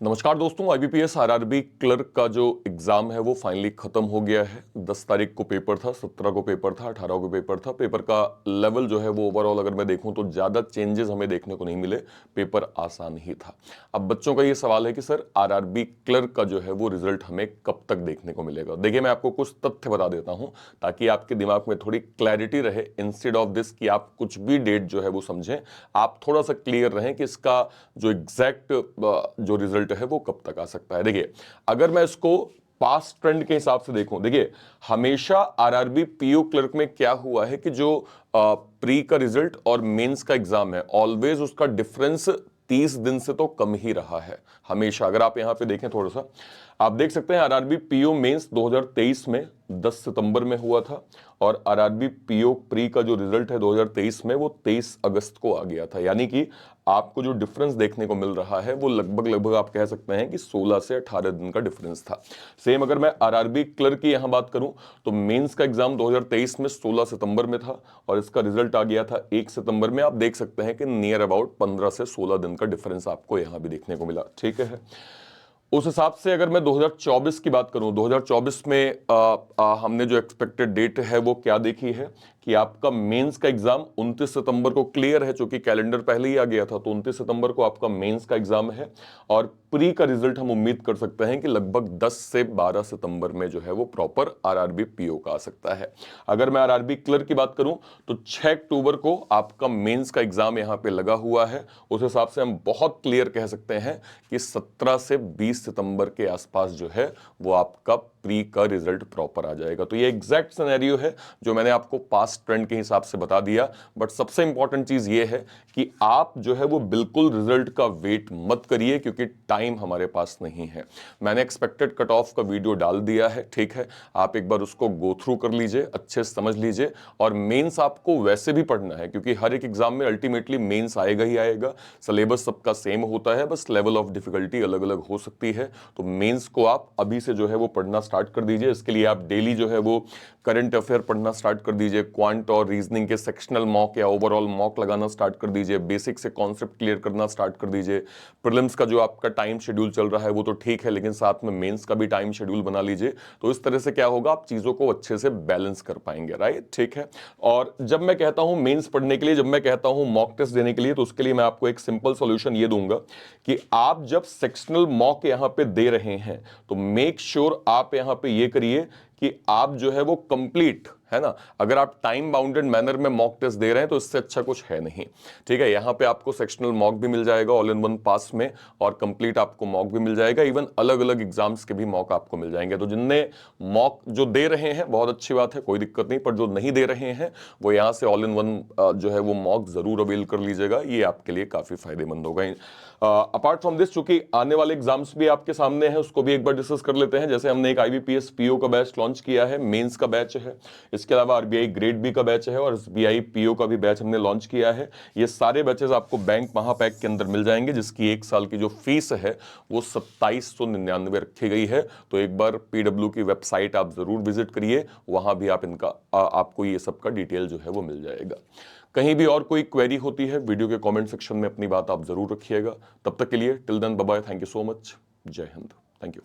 नमस्कार दोस्तों, IBPS RRB clerk का जो एग्जाम है वो फाइनली खत्म हो गया है। 10 तारीख को पेपर था, 17 को पेपर था, 18 को पेपर था। पेपर का लेवल जो है वो ओवरऑल अगर मैं देखूं तो ज़्यादा चेंजेस हमें देखने को नहीं मिले, पेपर आसान ही था। अब बच्चों का ये सवाल है कि सर आरआरबी क्लर्क का जो है वो रिजल्ट हमें कब तक देखने को मिलेगा। देखिए, मैं आपको कुछ तथ्य बता देता हूँ ताकि आपके दिमाग में थोड़ी क्लैरिटी रहे। इंस्टेड ऑफ दिस कि आप कुछ भी डेट जो है वो समझें, आप थोड़ा सा क्लियर रहें कि इसका जो एग्जैक्ट जो रिजल्ट है वो कब तक आ सकता है। देखिए, अगर मैं इसको पास्ट ट्रेंड के हिसाब से देखूं, देखिए हमेशा आरआरबी पीओ क्लर्क में क्या हुआ है कि जो प्री का रिजल्ट और मेंस का एग्जाम है, ऑलवेज उसका डिफरेंस 30 दिन से तो कम ही रहा है हमेशा। अगर आप यहां पे देखें थोड़ा सा, आप देख सकते हैं आरआरबी पीओ मेंस 2023 में 10 सितंबर में हुआ था और आरआरबी पीओ प्री का जो रिजल्ट है 2023 में वो 23 अगस्त को आ गया था। यानी कि आपको जो डिफरेंस देखने को मिल रहा है वो लगभग आप कह सकते हैं कि 16 से 18 दिन का डिफरेंस था। सेम अगर मैं आरआरबी क्लर्क की यहां बात करूं तो मेंस का एग्जाम 2023 में 16 सितंबर में था और इसका रिजल्ट आ गया था 1 सितंबर में। आप देख सकते हैं कि नियर अबाउट 15 से 16 दिन का डिफरेंस आपको यहां भी देखने को मिला। ठीक है, उस हिसाब से अगर मैं 2024 की बात करूं, 2024 में हमने जो एक्सपेक्टेड डेट है वो क्या देखी है कि आपका मेंस का एग्जाम 29 सितंबर को क्लियर है, चूंकि कैलेंडर पहले ही आ गया था, तो 29 सितंबर को आपका मेंस का एग्जाम है और प्री का रिजल्ट हम उम्मीद कर सकते हैं कि लगभग 10 से 12 सितंबर में जो है वो प्रॉपर आरआरबी पीओ का आ सकता है। अगर मैं आरआरबी क्लर्क की बात करूं तो 6 अक्टूबर को आपका मेंस का एग्जाम यहां पे लगा हुआ है। उस हिसाब से हम बहुत क्लियर कह सकते हैं कि 17 से 20 सितंबर के आसपास जो है वो आपका प्री का रिजल्ट प्रॉपर आ जाएगा। तो ये एग्जैक्ट सिनेरियो है जो मैंने आपको पास्ट ट्रेंड के हिसाब से बता दिया। बट सबसे इंपॉर्टेंट चीज ये है कि आप जो है वो बिल्कुल रिजल्ट का वेट मत करिए, क्योंकि टाइम हमारे पास नहीं है। मैंने एक्सपेक्टेड कट ऑफ का वीडियो डाल दिया है, ठीक है, आप एक बार उसको गो थ्रू कर लीजिए, अच्छे से समझ लीजिए। और मेंस आपको वैसे भी पढ़ना है क्योंकि हर एक एग्जाम में अल्टीमेटली मेंस आएगा ही आएगा। सिलेबस सबका सेम होता है, बस लेवल ऑफ डिफिकल्टी अलग अलग हो सकती है। तो मेंस को आप अभी से जो है वो पढ़ना स्टार्ट कर दीजिए। इसके लिए आप डेली जो है वो करंट अफेयर पढ़ना स्टार्ट कर दीजिए, क्वांट और रीजनिंग के सेक्शनल मॉक या ओवरऑल मॉक लगाना स्टार्ट कर दीजिए, बेसिक से कॉन्सेप्ट क्लियर करना स्टार्ट कर दीजिए। प्रीलिम्स का जो आपका टाइम शेड्यूल चल रहा है वो तो ठीक है, लेकिन साथ में मेंस का भी टाइम शेड्यूल बना लीजिए। तो इस तरह से क्या होगा, आप चीजों को अच्छे से बैलेंस कर पाएंगे, राइट। ठीक है, और जब मैं कहता हूं मेंस पढ़ने के लिए, जब मैं कहता हूं मॉक टेस्ट देने के लिए, तो उसके लिए मैं आपको एक सिंपल सॉल्यूशन ये दूंगा कि आप जब सेक्शनल मॉक यहां पे दे रहे हैं तो मेक श्योर आप यहां पे ये करिए कि आप जो है वो कंप्लीट, है ना, अगर आप टाइम बाउंडेड मैनर में मॉक टेस्ट दे रहे हैं तो इससे अच्छा कुछ है नहीं। ठीक है, यहां पे आपको सेक्शनल मॉक भी मिल जाएगा ऑल इन वन पास में, और कंप्लीट आपको मॉक भी मिल जाएगा, इवन अलग अलग एग्जाम्स के भी मॉक आपको मिल जाएंगे। तो जिनने मॉक जो दे रहे हैं बहुत अच्छी बात है, कोई दिक्कत नहीं, पर जो नहीं दे रहे हैं वो यहां से ऑल इन वन जो है वो मॉक जरूर अवेल कर लीजिएगा, ये आपके लिए काफी फायदेमंद होगा। अपार्ट फ्रॉम दिस, चूंकि आने वाले एग्जाम्स भी आपके सामने हैं, उसको भी एक बार डिस्कस कर लेते हैं। जैसे हमने एक आईबीपीएस पीओ का बैच लॉन्च किया है, मेंस का बैच है, इसके अलावा आरबीआई ग्रेड बी का बैच है और एसबीआई पीओ का भी बैच हमने लॉन्च किया है। ये सारे बैचेस आपको बैंक महापैक के अंदर मिल जाएंगे, जिसकी एक साल की जो फीस है वो 2799 रखी गई है। तो एक बार पीडब्ल्यू की वेबसाइट आप जरूर विजिट करिए, वहां भी आप इनका आपको ये सब का डिटेल जो है वो मिल जाएगा। कहीं भी और कोई क्वेरी होती है वीडियो के कमेंट सेक्शन में अपनी बात आप जरूर रखिएगा। तब तक के लिए till then bye bye, thank you so much, जय हिंद, थैंक यू।